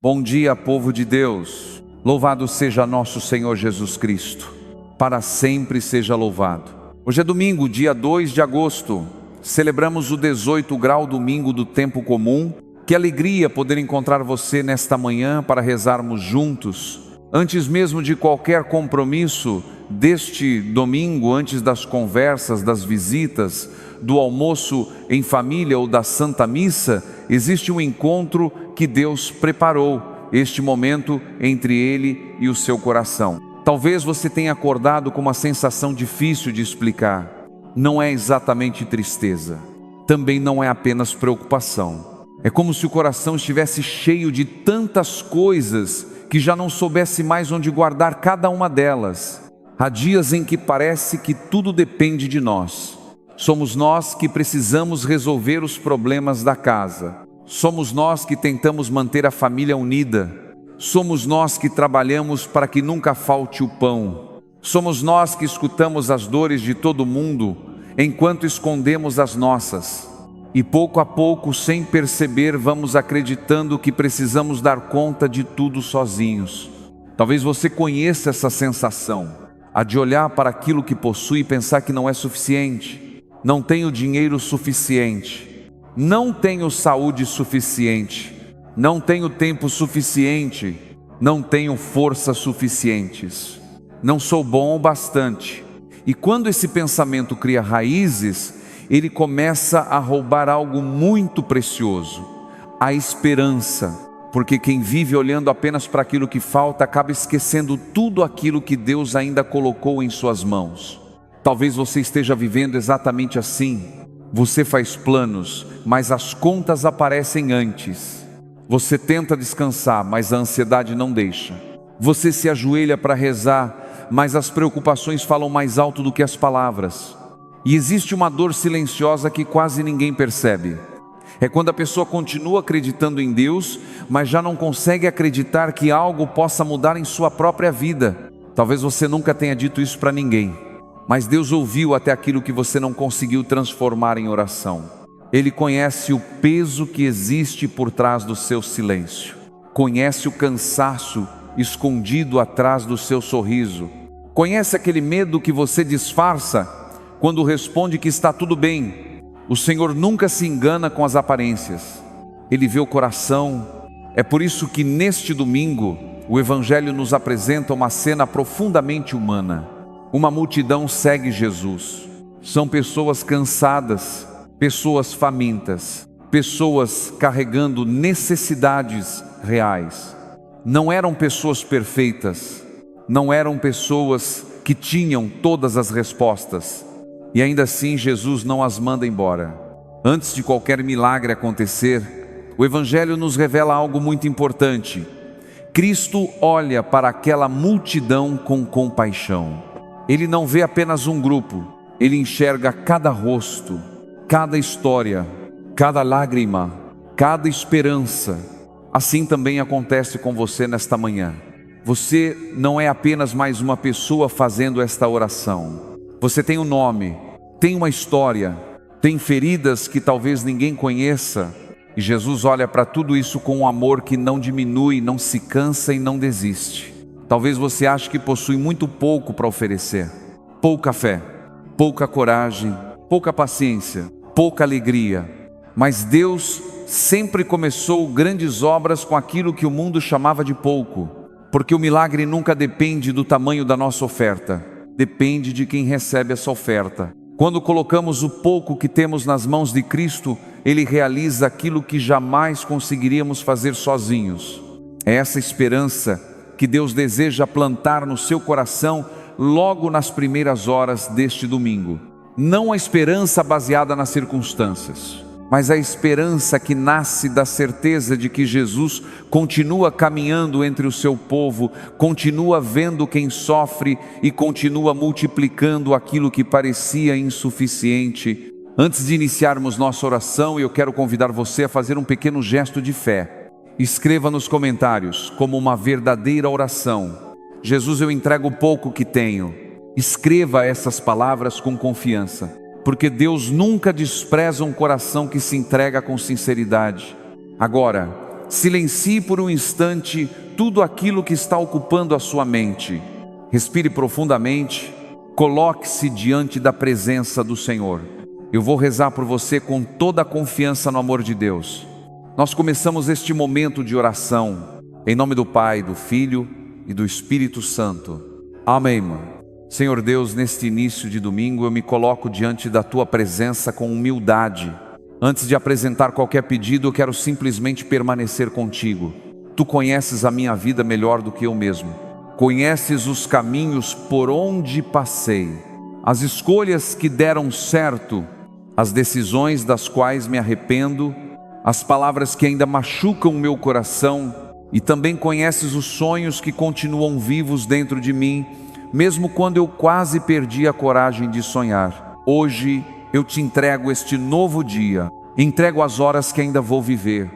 Bom dia, povo de Deus. Louvado seja nosso Senhor Jesus Cristo. Para sempre seja louvado. Hoje é domingo, dia 2 de agosto. Celebramos o 18 grau domingo do tempo comum. Que alegria poder encontrar você nesta manhã para rezarmos juntos. Antes mesmo de qualquer compromisso deste domingo, antes das conversas, das visitas, do almoço em família ou da Santa Missa, existe um encontro que Deus preparou, este momento entre Ele e o seu coração. Talvez você tenha acordado com uma sensação difícil de explicar. Não é exatamente tristeza, também não é apenas preocupação. É como se o coração estivesse cheio de tantas coisas que já não soubesse mais onde guardar cada uma delas. Há dias em que parece que tudo depende de nós. Somos nós que precisamos resolver os problemas da casa. Somos nós que tentamos manter a família unida. Somos nós que trabalhamos para que nunca falte o pão. Somos nós que escutamos as dores de todo mundo, enquanto escondemos as nossas. E pouco a pouco, sem perceber, vamos acreditando que precisamos dar conta de tudo sozinhos. Talvez você conheça essa sensação, a de olhar para aquilo que possui e pensar que não é suficiente. Não tenho dinheiro suficiente, não tenho saúde suficiente, não tenho tempo suficiente, não tenho forças suficientes, não sou bom o bastante. E quando esse pensamento cria raízes, ele começa a roubar algo muito precioso, a esperança, porque quem vive olhando apenas para aquilo que falta, acaba esquecendo tudo aquilo que Deus ainda colocou em suas mãos. Talvez você esteja vivendo exatamente assim. Você faz planos, mas as contas aparecem antes. Você tenta descansar, mas a ansiedade não deixa. Você se ajoelha para rezar, mas as preocupações falam mais alto do que as palavras. E existe uma dor silenciosa que quase ninguém percebe. É quando a pessoa continua acreditando em Deus, mas já não consegue acreditar que algo possa mudar em sua própria vida. Talvez você nunca tenha dito isso para ninguém, mas Deus ouviu até aquilo que você não conseguiu transformar em oração. Ele conhece o peso que existe por trás do seu silêncio. Conhece o cansaço escondido atrás do seu sorriso. Conhece aquele medo que você disfarça quando responde que está tudo bem. O Senhor nunca se engana com as aparências. Ele vê o coração. É por isso que neste domingo o Evangelho nos apresenta uma cena profundamente humana. Uma multidão segue Jesus. São pessoas cansadas, pessoas famintas, pessoas carregando necessidades reais. Não eram pessoas perfeitas, não eram pessoas que tinham todas as respostas. E ainda assim Jesus não as manda embora. Antes de qualquer milagre acontecer, o Evangelho nos revela algo muito importante. Cristo olha para aquela multidão com compaixão. Ele não vê apenas um grupo, ele enxerga cada rosto, cada história, cada lágrima, cada esperança. Assim também acontece com você nesta manhã. Você não é apenas mais uma pessoa fazendo esta oração. Você tem um nome, tem uma história, tem feridas que talvez ninguém conheça. E Jesus olha para tudo isso com um amor que não diminui, não se cansa e não desiste. Talvez você ache que possui muito pouco para oferecer. Pouca fé, pouca coragem, pouca paciência, pouca alegria. Mas Deus sempre começou grandes obras com aquilo que o mundo chamava de pouco. Porque o milagre nunca depende do tamanho da nossa oferta. Depende de quem recebe essa oferta. Quando colocamos o pouco que temos nas mãos de Cristo, Ele realiza aquilo que jamais conseguiríamos fazer sozinhos. É essa esperança que Deus deseja plantar no seu coração logo nas primeiras horas deste domingo. Não a esperança baseada nas circunstâncias, mas a esperança que nasce da certeza de que Jesus continua caminhando entre o seu povo, continua vendo quem sofre e continua multiplicando aquilo que parecia insuficiente. Antes de iniciarmos nossa oração, eu quero convidar você a fazer um pequeno gesto de fé. Escreva nos comentários, como uma verdadeira oração: Jesus, eu entrego o pouco que tenho. Escreva essas palavras com confiança, porque Deus nunca despreza um coração que se entrega com sinceridade. Agora, Silencie por um instante tudo aquilo que está ocupando a sua mente. Respire profundamente, coloque-se diante da presença do Senhor. Eu vou rezar por você com toda a confiança no amor de Deus. Nós começamos este momento de oração, em nome do Pai, do Filho e do Espírito Santo. Amém. Senhor Deus, neste início de domingo eu me coloco diante da Tua presença com humildade. Antes de apresentar qualquer pedido, eu quero simplesmente permanecer contigo. Tu conheces a minha vida melhor do que eu mesmo. Conheces os caminhos por onde passei, as escolhas que deram certo, as decisões das quais me arrependo, as palavras que ainda machucam o meu coração, e também conheces os sonhos que continuam vivos dentro de mim, mesmo quando eu quase perdi a coragem de sonhar. Hoje eu te entrego este novo dia, entrego as horas que ainda vou viver,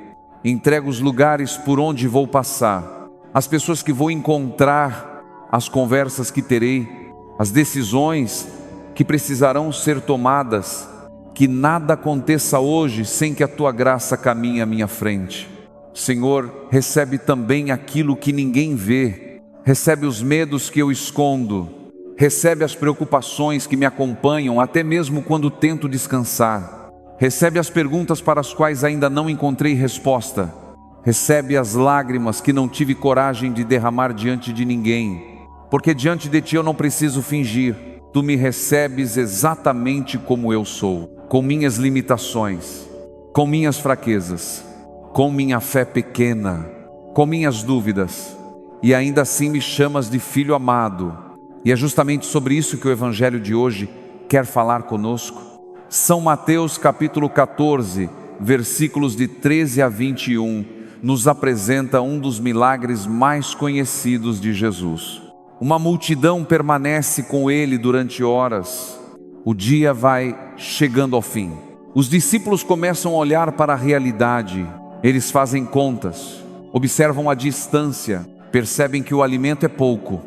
entrego os lugares por onde vou passar, as pessoas que vou encontrar, as conversas que terei, as decisões que precisarão ser tomadas. Que nada aconteça hoje sem que a Tua graça caminhe à minha frente. Senhor, recebe também aquilo que ninguém vê, recebe os medos que eu escondo, recebe as preocupações que me acompanham, até mesmo quando tento descansar. Recebe as perguntas para as quais ainda não encontrei resposta. Recebe as lágrimas que não tive coragem de derramar diante de ninguém, porque diante de Ti eu não preciso fingir. Tu me recebes exatamente como eu sou, com minhas limitações, com minhas fraquezas, com minha fé pequena, com minhas dúvidas, e ainda assim me chamas de filho amado. E é justamente sobre isso que o Evangelho de hoje quer falar conosco. São Mateus capítulo 14, versículos de 13 a 21, nos apresenta um dos milagres mais conhecidos de Jesus. Uma multidão permanece com ele durante horas. O dia vai chegando ao fim. Os discípulos começam a olhar para a realidade. Eles fazem contas, observam a distância, percebem que o alimento é pouco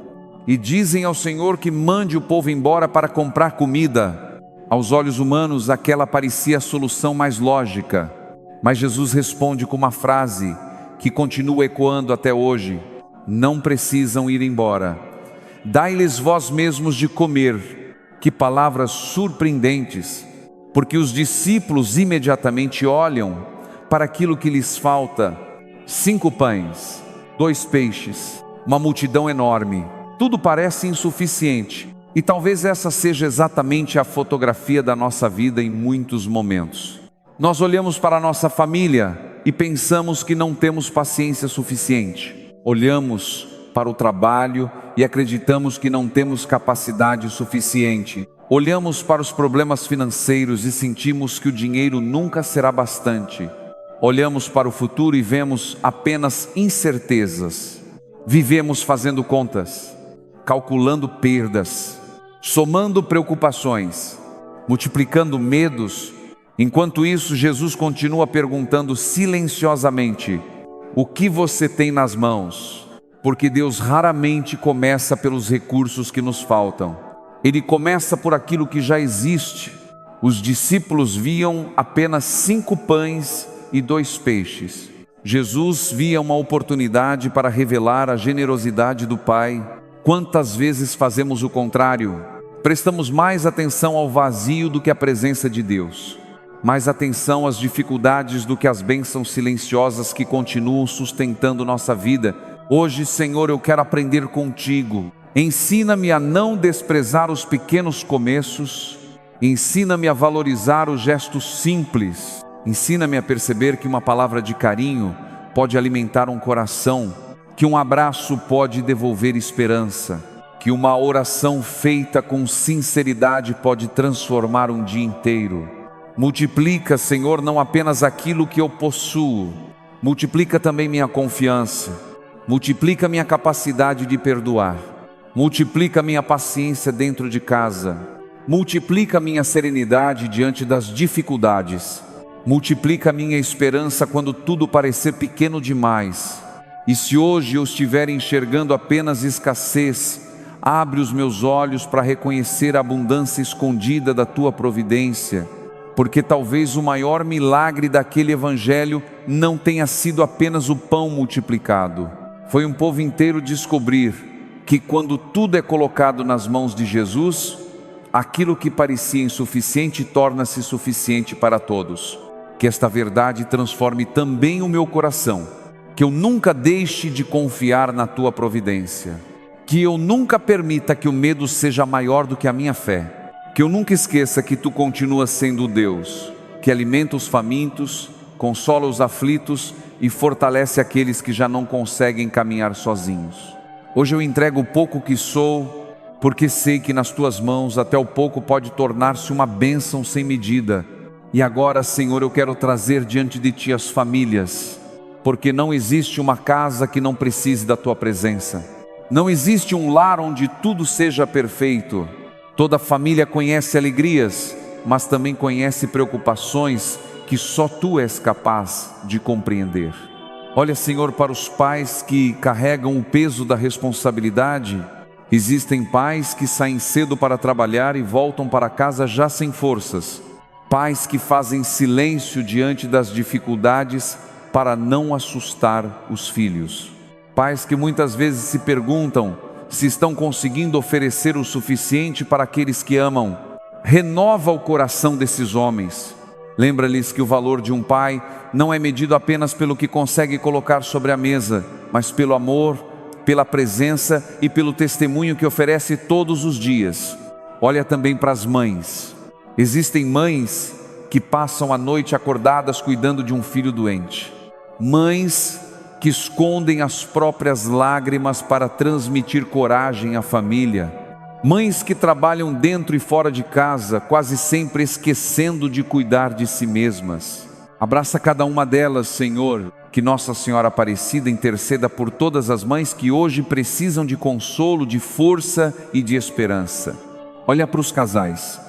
e dizem ao Senhor que mande o povo embora para comprar comida. Aos olhos humanos, aquela parecia a solução mais lógica, mas Jesus responde com uma frase que continua ecoando até hoje: não precisam ir embora. Dai-lhes vós mesmos de comer. Que palavras surpreendentes, porque os discípulos imediatamente olham para aquilo que lhes falta: 5 pães, 2 peixes, uma multidão enorme. Tudo parece insuficiente, e talvez essa seja exatamente a fotografia da nossa vida em muitos momentos. Nós olhamos para a nossa família e pensamos que não temos paciência suficiente. Olhamos para o trabalho e acreditamos que não temos capacidade suficiente. Olhamos para os problemas financeiros e sentimos que o dinheiro nunca será bastante. Olhamos para o futuro e vemos apenas incertezas. Vivemos fazendo contas, calculando perdas, somando preocupações, multiplicando medos. Enquanto isso, Jesus continua perguntando silenciosamente: o que você tem nas mãos? Porque Deus raramente começa pelos recursos que nos faltam. Ele começa por aquilo que já existe. Os discípulos viam apenas 5 pães e 2 peixes. Jesus via uma oportunidade para revelar a generosidade do Pai. Quantas vezes fazemos o contrário? Prestamos mais atenção ao vazio do que à presença de Deus, mais atenção às dificuldades do que às bênçãos silenciosas que continuam sustentando nossa vida. Hoje, Senhor, eu quero aprender contigo. Ensina-me a não desprezar os pequenos começos. Ensina-me a valorizar os gestos simples. Ensina-me a perceber que uma palavra de carinho pode alimentar um coração, que um abraço pode devolver esperança, que uma oração feita com sinceridade pode transformar um dia inteiro. Multiplica, Senhor, não apenas aquilo que eu possuo, multiplica também minha confiança. Multiplica minha capacidade de perdoar. Multiplica minha paciência dentro de casa. Multiplica minha serenidade diante das dificuldades. Multiplica minha esperança quando tudo parecer pequeno demais. E se hoje eu estiver enxergando apenas escassez, abre os meus olhos para reconhecer a abundância escondida da Tua providência. porque talvez o maior milagre daquele evangelho não tenha sido apenas o pão multiplicado. Foi um povo inteiro descobrir que quando tudo é colocado nas mãos de Jesus, aquilo que parecia insuficiente torna-se suficiente para todos. Que esta verdade transforme também o meu coração, que eu nunca deixe de confiar na tua providência, que eu nunca permita que o medo seja maior do que a minha fé, que eu nunca esqueça que tu continuas sendo o Deus que alimenta os famintos, consola os aflitos e fortalece aqueles que já não conseguem caminhar sozinhos. Hoje eu entrego o pouco que sou, porque sei que nas tuas mãos até o pouco pode tornar-se uma bênção sem medida. E agora, Senhor, eu quero trazer diante de ti as famílias, porque não existe uma casa que não precise da tua presença. Não existe um lar onde tudo seja perfeito. Toda família conhece alegrias, mas também conhece preocupações que só tu és capaz de compreender. Olha, Senhor, para os pais que carregam o peso da responsabilidade. Existem pais que saem cedo para trabalhar e voltam para casa já sem forças. Pais que fazem silêncio diante das dificuldades para não assustar os filhos. Pais que muitas vezes se perguntam se estão conseguindo oferecer o suficiente para aqueles que amam. Renova o coração desses homens. Lembra-lhes que o valor de um pai não é medido apenas pelo que consegue colocar sobre a mesa, mas pelo amor, pela presença e pelo testemunho que oferece todos os dias. Olha também para as mães. Existem mães que passam a noite acordadas cuidando de um filho doente. Mães que escondem as próprias lágrimas para transmitir coragem à família. Mães que trabalham dentro e fora de casa, quase sempre esquecendo de cuidar de si mesmas. Abraça cada uma delas, Senhor, que Nossa Senhora Aparecida interceda por todas as mães que hoje precisam de consolo, de força e de esperança. Olha para os casais.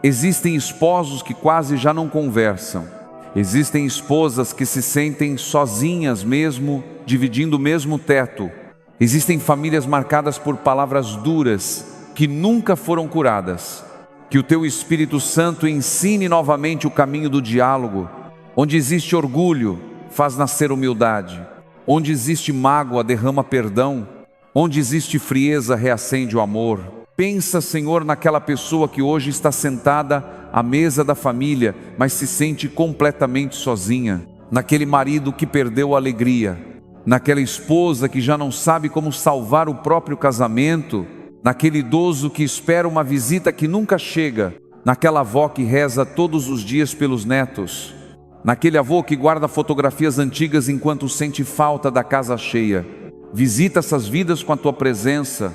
Existem esposos que quase já não conversam. Existem esposas que se sentem sozinhas mesmo, dividindo o mesmo teto. Existem famílias marcadas por palavras duras que nunca foram curadas. Que o teu Espírito Santo ensine novamente o caminho do diálogo. Onde existe orgulho, faz nascer humildade. Onde existe mágoa, derrama perdão. Onde existe frieza, reacende o amor. Pensa, Senhor, naquela pessoa que hoje está sentada à mesa da família, mas se sente completamente sozinha. Naquele marido que perdeu a alegria. Naquela esposa que já não sabe como salvar o próprio casamento. Naquele idoso que espera uma visita que nunca chega. Naquela avó que reza todos os dias pelos netos. Naquele avô que guarda fotografias antigas enquanto sente falta da casa cheia. Visita essas vidas com a tua presença.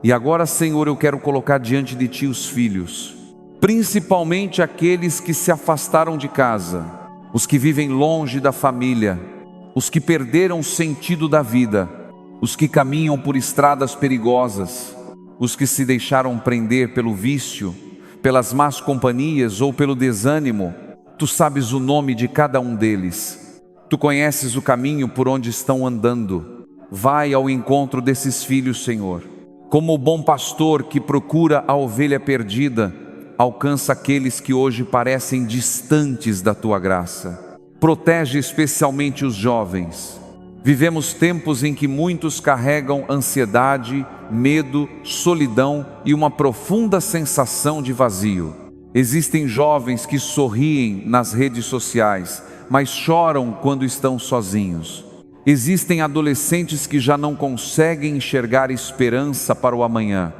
E agora, Senhor, eu quero colocar diante de ti os filhos, principalmente aqueles que se afastaram de casa, os que vivem longe da família, os que perderam o sentido da vida, os que caminham por estradas perigosas, os que se deixaram prender pelo vício, pelas más companhias ou pelo desânimo. Tu sabes o nome de cada um deles. Tu conheces o caminho por onde estão andando. Vai ao encontro desses filhos, Senhor. Como o bom pastor que procura a ovelha perdida, alcança aqueles que hoje parecem distantes da tua graça. Protege especialmente os jovens. Vivemos tempos em que muitos carregam ansiedade, medo, solidão e uma profunda sensação de vazio. Existem jovens que sorriem nas redes sociais, mas choram quando estão sozinhos. Existem adolescentes que já não conseguem enxergar esperança para o amanhã.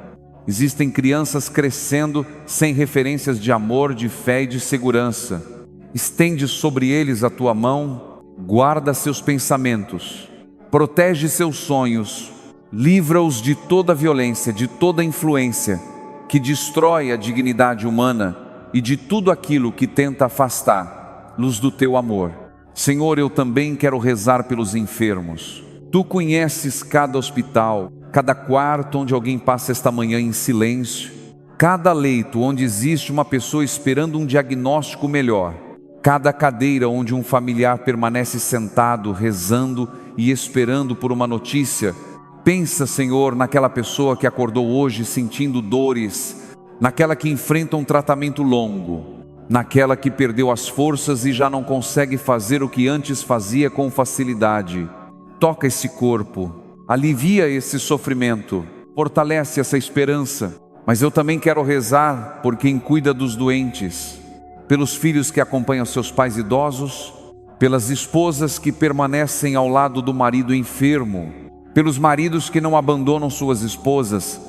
Existem crianças crescendo sem referências de amor, de fé e de segurança. Estende sobre eles a tua mão, guarda seus pensamentos, protege seus sonhos, livra-os de toda violência, de toda influência que destrói a dignidade humana e de tudo aquilo que tenta afastar-los do teu amor. Senhor, eu também quero rezar pelos enfermos. Tu conheces cada hospital, cada quarto onde alguém passa esta manhã em silêncio, cada leito onde existe uma pessoa esperando um diagnóstico melhor, cada cadeira onde um familiar permanece sentado, rezando e esperando por uma notícia. Pensa, Senhor, naquela pessoa que acordou hoje sentindo dores, naquela que enfrenta um tratamento longo. naquela que perdeu as forças e já não consegue fazer o que antes fazia com facilidade. Toca esse corpo, alivia esse sofrimento, fortalece essa esperança. Mas eu também quero rezar por quem cuida dos doentes, pelos filhos que acompanham seus pais idosos, pelas esposas que permanecem ao lado do marido enfermo, pelos maridos que não abandonam suas esposas,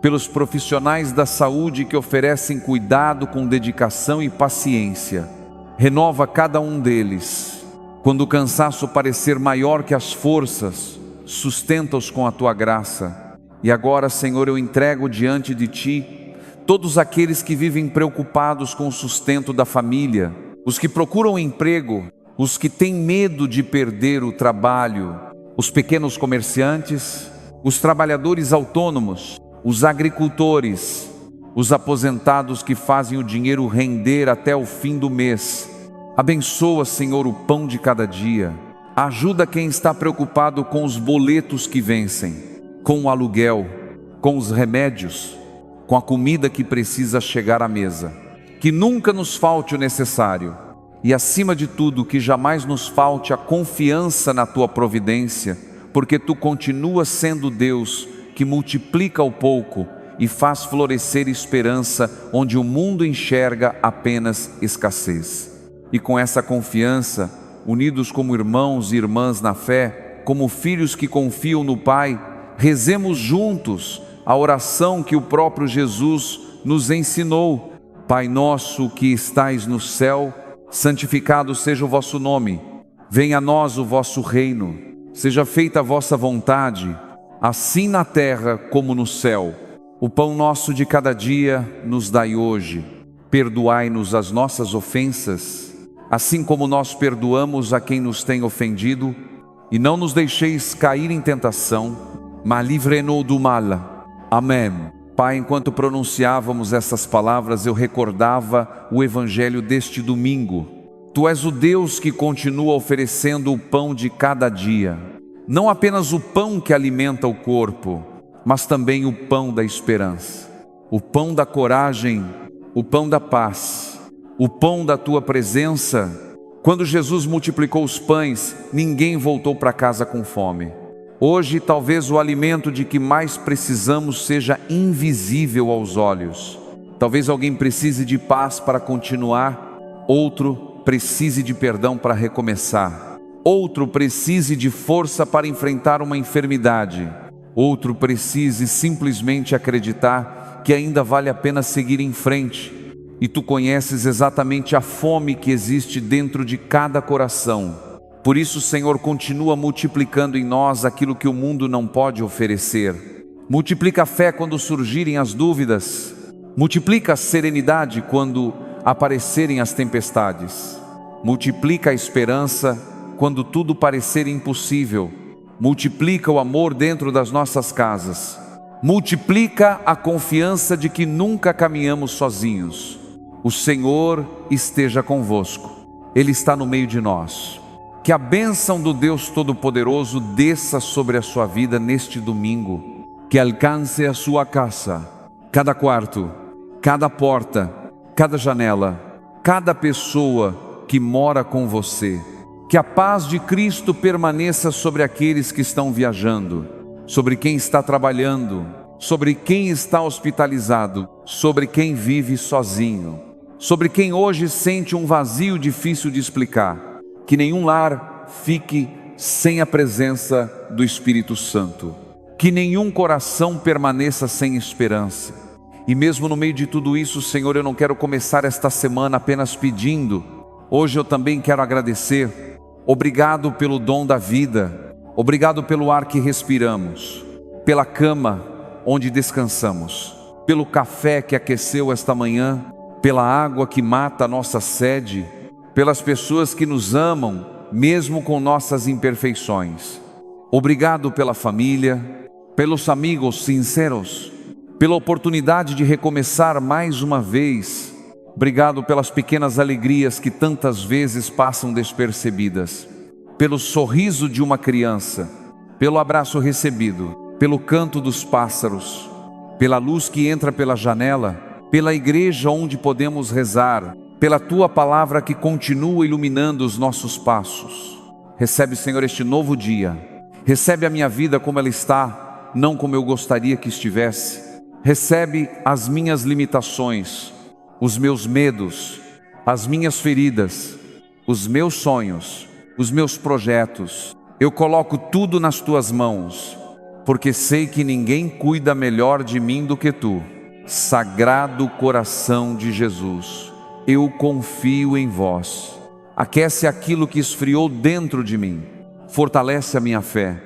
pelos profissionais da saúde que oferecem cuidado com dedicação e paciência. Renova cada um deles. Quando o cansaço parecer maior que as forças, sustenta-os com a tua graça. E agora, Senhor, eu entrego diante de Ti todos aqueles que vivem preocupados com o sustento da família, os que procuram emprego, os que têm medo de perder o trabalho, os pequenos comerciantes, os trabalhadores autônomos, os agricultores, os aposentados que fazem o dinheiro render até o fim do mês. Abençoa, Senhor, o pão de cada dia. Ajuda quem está preocupado com os boletos que vencem, com o aluguel, com os remédios, com a comida que precisa chegar à mesa. Que nunca nos falte o necessário e, acima de tudo, que jamais nos falte a confiança na Tua providência, porque Tu continuas sendo Deus que multiplica o pouco e faz florescer esperança onde o mundo enxerga apenas escassez. E com essa confiança, unidos como irmãos e irmãs na fé, como filhos que confiam no Pai, rezemos juntos a oração que o próprio Jesus nos ensinou. Pai nosso que estais no céu, santificado seja o vosso nome. Venha a nós o vosso reino. Seja feita a vossa vontade, assim na terra como no céu. O pão nosso de cada dia nos dai hoje. Perdoai-nos as nossas ofensas, assim como nós perdoamos a quem nos tem ofendido. E não nos deixeis cair em tentação, mas livre-nos do mal. Amém. Pai, enquanto pronunciávamos essas palavras, eu recordava o evangelho deste domingo. Tu és o Deus que continua oferecendo o pão de cada dia. Não apenas o pão que alimenta o corpo, mas também o pão da esperança, o pão da coragem, o pão da paz, o pão da Tua presença. Quando Jesus multiplicou os pães, ninguém voltou para casa com fome. Hoje, talvez o alimento de que mais precisamos seja invisível aos olhos. Talvez alguém precise de paz para continuar, outro precise de perdão para recomeçar, outro precise de força para enfrentar uma enfermidade, outro precise simplesmente acreditar que ainda vale a pena seguir em frente. E Tu conheces exatamente a fome que existe dentro de cada coração. Por isso, Senhor, continua multiplicando em nós aquilo que o mundo não pode oferecer. Multiplica a fé quando surgirem as dúvidas. Multiplica a serenidade quando aparecerem as tempestades. Multiplica a esperança quando tudo parecer impossível. Multiplica o amor dentro das nossas casas. Multiplica a confiança de que nunca caminhamos sozinhos. O Senhor esteja convosco. Ele está no meio de nós. Que a bênção do Deus Todo-Poderoso desça sobre a sua vida neste domingo. Que alcance a sua casa, cada quarto, cada porta, cada janela, cada pessoa que mora com você. Que a paz de Cristo permaneça sobre aqueles que estão viajando, sobre quem está trabalhando, sobre quem está hospitalizado, sobre quem vive sozinho, sobre quem hoje sente um vazio difícil de explicar. Que nenhum lar fique sem a presença do Espírito Santo. Que nenhum coração permaneça sem esperança. E mesmo no meio de tudo isso, Senhor, eu não quero começar esta semana apenas pedindo. Hoje eu também quero agradecer. Obrigado pelo dom da vida. Obrigado pelo ar que respiramos, pela cama onde descansamos, pelo café que aqueceu esta manhã, pela água que mata a nossa sede, pelas pessoas que nos amam, mesmo com nossas imperfeições. Obrigado pela família, pelos amigos sinceros, pela oportunidade de recomeçar mais uma vez. Obrigado pelas pequenas alegrias que tantas vezes passam despercebidas, pelo sorriso de uma criança, pelo abraço recebido, pelo canto dos pássaros, pela luz que entra pela janela, pela igreja onde podemos rezar, pela Tua palavra que continua iluminando os nossos passos. Recebe, Senhor, este novo dia. Recebe a minha vida como ela está, não como eu gostaria que estivesse. Recebe as minhas limitações, os meus medos, as minhas feridas, os meus sonhos, os meus projetos. Eu coloco tudo nas Tuas mãos, porque sei que ninguém cuida melhor de mim do que Tu. Sagrado coração de Jesus, eu confio em Vós. Aquece aquilo que esfriou dentro de mim. Fortalece a minha fé.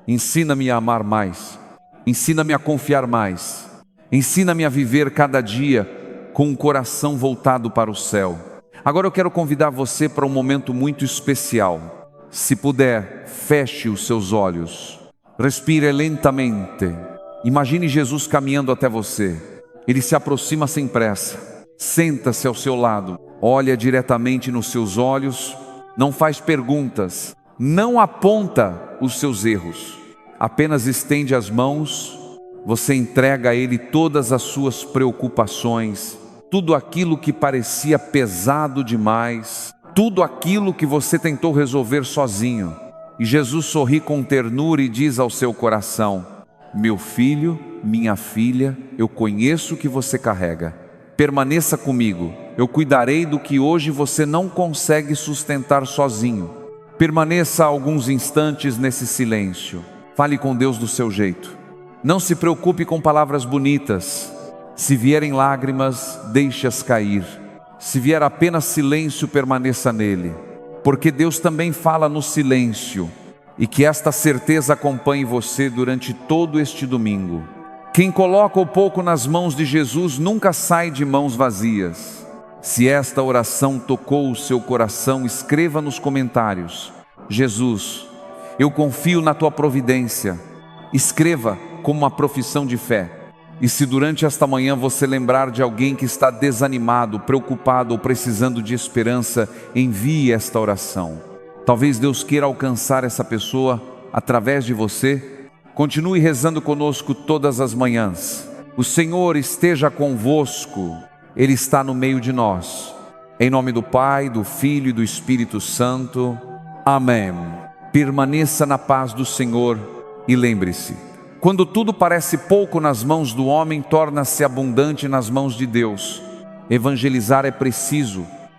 Ensina-me a amar mais. Ensina-me a confiar mais. Ensina-me a viver cada dia com um coração voltado para o céu. Agora eu quero convidar você para um momento muito especial. Se puder, feche os seus olhos. Respire lentamente. Imagine Jesus caminhando até você. Ele se aproxima sem pressa. Senta-se ao seu lado. Olha diretamente nos seus olhos. Não faz perguntas. Não aponta os seus erros. Apenas estende as mãos. Você entrega a Ele todas as suas preocupações. Tudo aquilo que parecia pesado demais. Tudo aquilo que você tentou resolver sozinho. E Jesus sorri com ternura e diz ao seu coração: meu filho, minha filha, eu conheço o que você carrega. Permaneça comigo. Eu cuidarei do que hoje você não consegue sustentar sozinho. Permaneça alguns instantes nesse silêncio. Fale com Deus do seu jeito. Não se preocupe com palavras bonitas. Se vierem lágrimas, deixe-as cair. Se vier apenas silêncio, permaneça nele. Porque Deus também fala no silêncio. E que esta certeza acompanhe você durante todo este domingo. Quem coloca o pouco nas mãos de Jesus nunca sai de mãos vazias. Se esta oração tocou o seu coração, escreva nos comentários: Jesus, eu confio na Tua providência. Escreva como uma profissão de fé. E se durante esta manhã você lembrar de alguém que está desanimado, preocupado ou precisando de esperança, envie esta oração. Talvez Deus queira alcançar essa pessoa através de você. Continue rezando conosco todas as manhãs. O Senhor esteja convosco. Ele está no meio de nós. Em nome do Pai, do Filho e do Espírito Santo. Amém. Permaneça na paz do Senhor e lembre-se: quando tudo parece pouco nas mãos do homem, torna-se abundante nas mãos de Deus. Evangelizar é preciso,